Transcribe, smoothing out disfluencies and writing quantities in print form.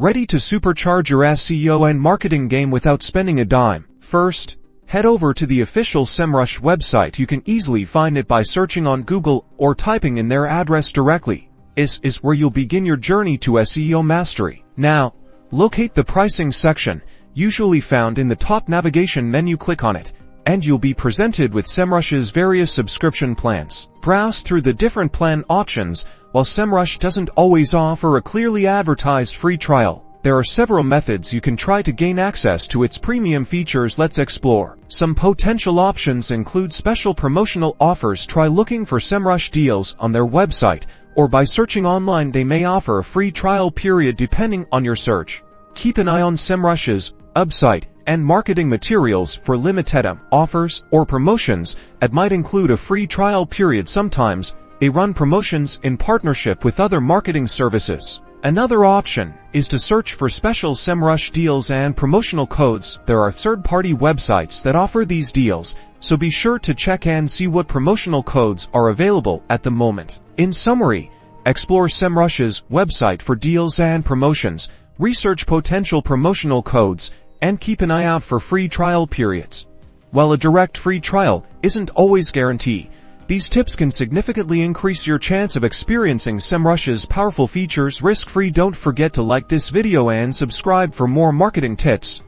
Ready to supercharge your SEO and marketing game without spending a dime? First, head over to the official Semrush website. You can easily find it by searching on Google or typing in their address directly. This is where you'll begin your journey to SEO mastery. Now, locate the pricing section, usually found in the top navigation menu. Click on it, and you'll be presented with Semrush's various subscription plans. Browse through the different plan options. While Semrush doesn't always offer a clearly advertised free trial, there are several methods you can try to gain access to its premium features. Let's explore. Some potential options include special promotional offers. Try looking for Semrush deals on their website, or by searching online. They may offer a free trial period depending on your search. Keep an eye on Semrush's website and marketing materials for limited offers or promotions that might include a free trial period. Sometimes they run promotions in partnership with other marketing services. Another option is to search for special Semrush deals and promotional codes. There are third-party websites that offer these deals, so be sure to check and see what promotional codes are available at the moment. In summary, explore Semrush's website for deals and promotions, research potential promotional codes, and keep an eye out for free trial periods. While a direct free trial isn't always guaranteed, these tips can significantly increase your chance of experiencing Semrush's powerful features risk-free. Don't forget to like this video and subscribe for more marketing tips.